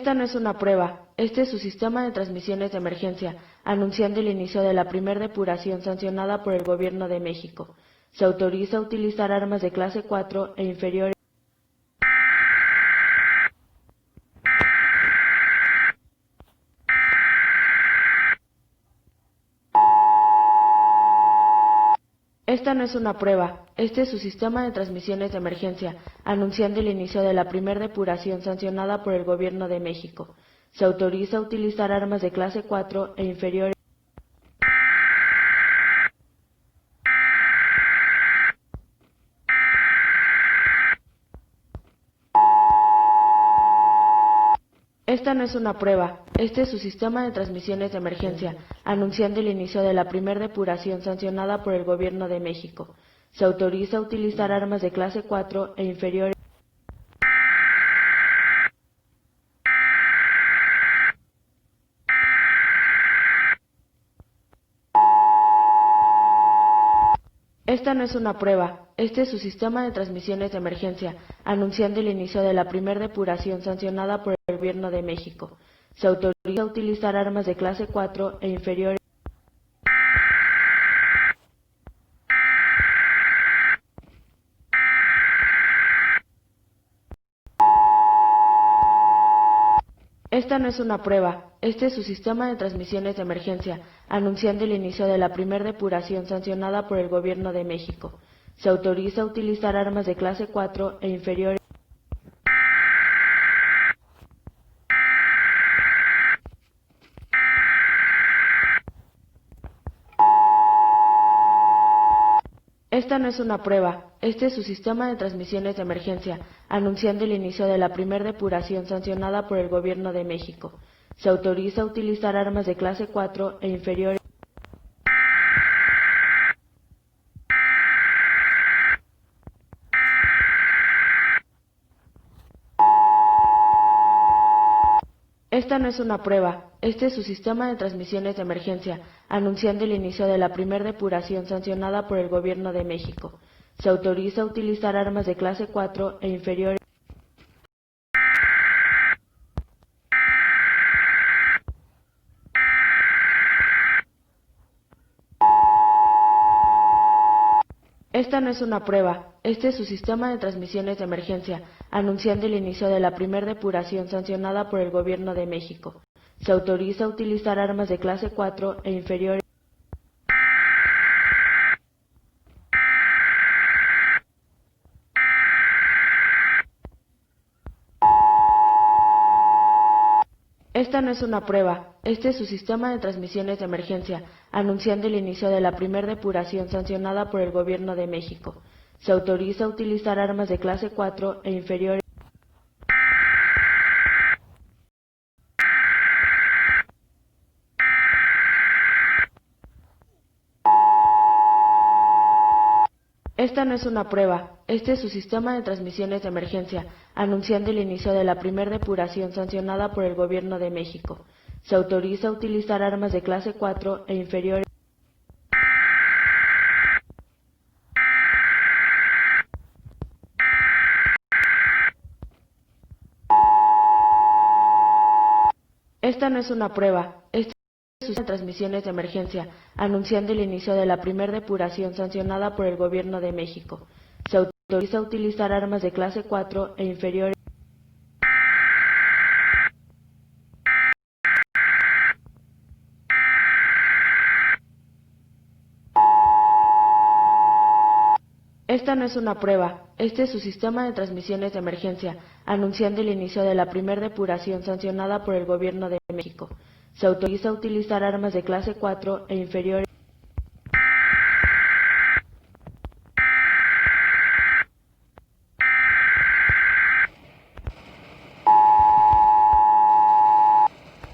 Esta no es una prueba, este es su sistema de transmisiones de emergencia, anunciando el inicio de la primer depuración sancionada por el Gobierno de México. Se autoriza utilizar armas de clase 4 e inferiores. Esta no es una prueba, este es su sistema de transmisiones de emergencia, anunciando el inicio de la primer depuración sancionada por el Gobierno de México. Se autoriza utilizar armas de clase 4 e inferiores. Esta no es una prueba, este es su sistema de transmisiones de emergencia, anunciando el inicio de la primer depuración sancionada por el Gobierno de México. Se autoriza utilizar armas de clase 4 e inferiores. Esta no es una prueba, este es su sistema de transmisiones de emergencia, anunciando el inicio de la primer depuración sancionada por el Gobierno de México. Se autoriza utilizar armas de clase 4 e inferiores. Esta no es una prueba, este es su sistema de transmisiones de emergencia, anunciando el inicio de la primer depuración sancionada por el Gobierno de México. Se autoriza utilizar armas de clase 4 e inferiores. Esta no es una prueba, este es su sistema de transmisiones de emergencia, anunciando el inicio de la primer depuración sancionada por el Gobierno de México. Se autoriza utilizar armas de clase 4 e inferiores. Esta no es una prueba, este es su sistema de transmisiones de emergencia, anunciando el inicio de la primer depuración sancionada por el Gobierno de México. Se autoriza utilizar armas de clase 4 e inferiores. Esta no es una prueba, este es su sistema de transmisiones de emergencia, anunciando el inicio de la primer depuración sancionada por el Gobierno de México. Se autoriza utilizar armas de clase 4 e inferiores. Esta no es una prueba, este es su sistema de transmisiones de emergencia, anunciando el inicio de la primer depuración sancionada por el Gobierno de México. Se autoriza utilizar armas de clase 4 e inferiores. Esta no es una prueba, este es su sistema de transmisiones de emergencia, anunciando el inicio de la primer depuración sancionada por el Gobierno de México. Se autoriza utilizar armas de clase 4 e inferiores. Esta no es una prueba, este es su sistema de transmisiones de emergencia, anunciando el inicio de la primer depuración sancionada por el Gobierno de México. Se autoriza utilizar armas de clase 4 e inferiores. Esta no es una prueba, este es su sistema de transmisiones de emergencia, anunciando el inicio de la primer depuración sancionada por el Gobierno de México. Se autoriza utilizar armas de clase 4 e inferiores.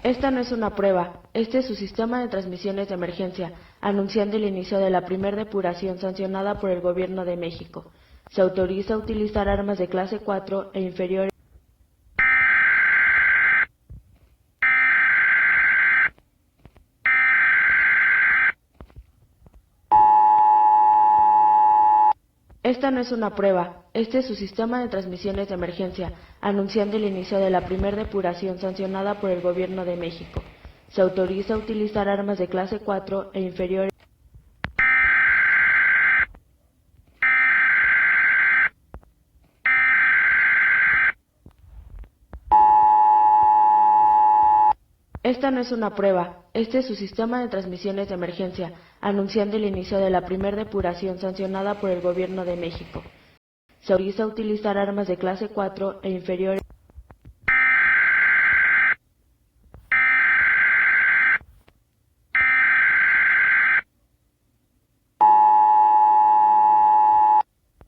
Esta no es una prueba, este es su sistema de transmisiones de emergencia, anunciando el inicio de la primer depuración sancionada por el Gobierno de México. Se autoriza utilizar armas de clase 4 e inferiores. Esta Esta no es una prueba, este es su sistema de transmisiones de emergencia, anunciando el inicio de la primera depuración sancionada por el Gobierno de México. Se autoriza utilizar armas de clase 4 e inferiores. Esta no es una prueba, este es su sistema de transmisiones de emergencia, anunciando el inicio de la primera depuración sancionada por el Gobierno de México. Se autoriza utilizar armas de clase 4 e inferiores.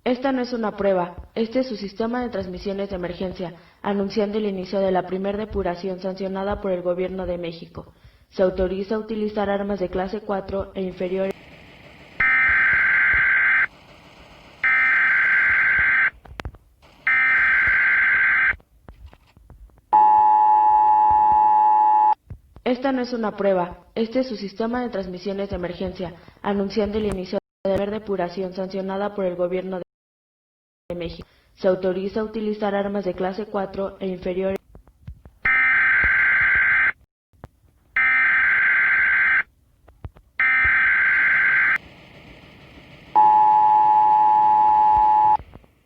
Esta no es una prueba, este es su sistema de transmisiones de emergencia, anunciando el inicio de la primera depuración sancionada por el Gobierno de México. Se autoriza utilizar armas de clase 4 e inferiores. Esta no es una prueba, este es su sistema de transmisiones de emergencia, anunciando el inicio de la primera depuración sancionada por el Gobierno de México. Se autoriza utilizar armas de clase 4 e inferiores.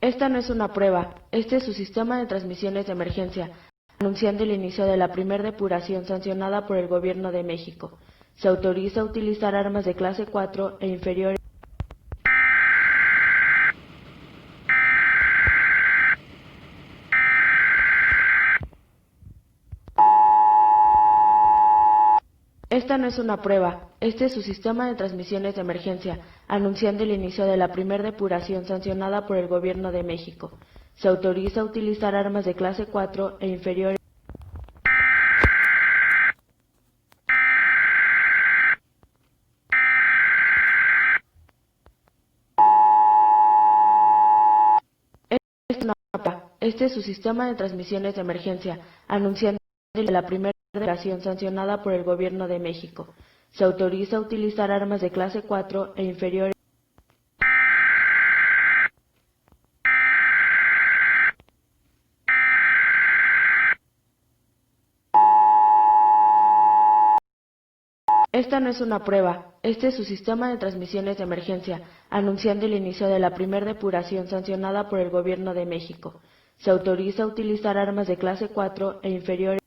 Esta no es una prueba, este es su sistema de transmisiones de emergencia, anunciando el inicio de la primera depuración sancionada por el Gobierno de México. Se autoriza utilizar armas de clase 4 e inferiores. Esta no es una prueba, este es su sistema de transmisiones de emergencia, anunciando el inicio de la primera depuración sancionada por el Gobierno de México. Se autoriza utilizar armas de clase 4 e inferiores. Esta no es una prueba, este es su sistema de transmisiones de emergencia, anunciando el inicio de la primera depuración sancionada por el Gobierno de México. Se autoriza utilizar armas de clase 4 e inferiores. Esta no es una prueba, este es su sistema de transmisiones de emergencia, anunciando el inicio de la primera depuración sancionada por el Gobierno de México. Se autoriza utilizar armas de clase 4 e inferiores.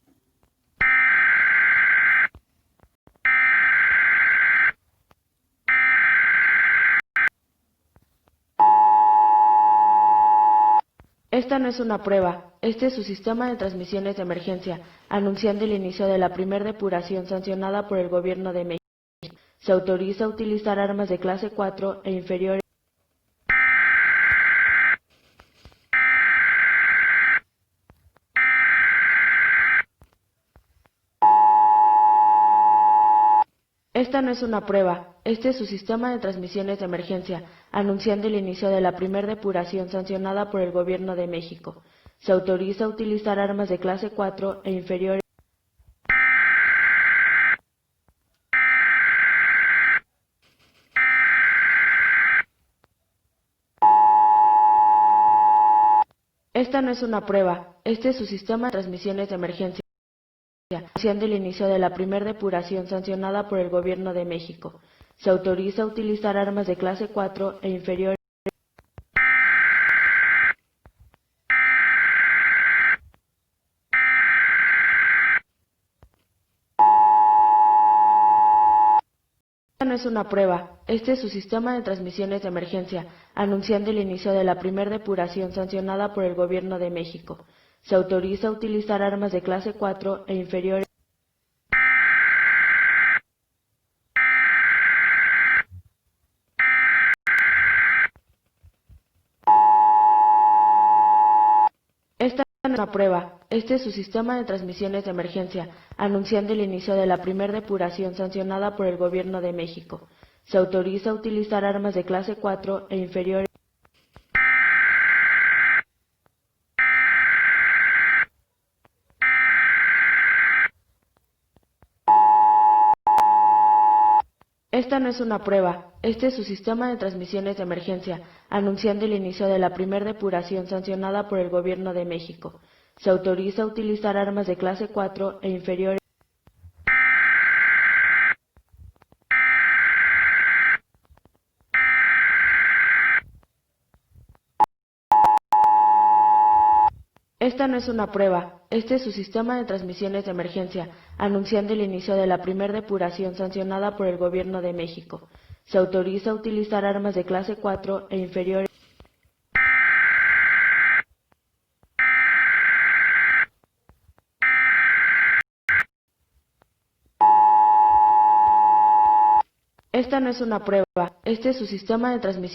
Esta no es una prueba, este es su sistema de transmisiones de emergencia, anunciando el inicio de la primera depuración sancionada por el Gobierno de México. Se autoriza utilizar armas de clase 4 e inferiores. Esta no es una prueba, este es su sistema de transmisiones de emergencia, anunciando el inicio de la primera depuración sancionada por el Gobierno de México. Se autoriza utilizar armas de clase 4 e inferiores. Esta no es una prueba, este es su sistema de transmisiones de emergencia, anunciando el inicio de la primera depuración sancionada por el Gobierno de México. Se autoriza utilizar armas de clase 4 e inferiores. Esta no es una prueba, este es su sistema de transmisiones de emergencia, anunciando el inicio de la primera depuración sancionada por el Gobierno de México. Se autoriza utilizar armas de clase 4 e inferiores. Esta no es una prueba, este es su sistema de transmisiones de emergencia, anunciando el inicio de la primera depuración sancionada por el Gobierno de México. Se autoriza utilizar armas de clase 4 e inferiores. Esta no es una prueba, este es su sistema de transmisiones de emergencia, anunciando el inicio de la primera depuración sancionada por el Gobierno de México. Se autoriza utilizar armas de clase 4 e inferiores. Esta no es una prueba, este es su sistema de transmisiones de emergencia, anunciando el inicio de la primera depuración sancionada por el Gobierno de México. Se autoriza utilizar armas de clase 4 e inferiores. Esta no es una prueba, este es su sistema de transmisión.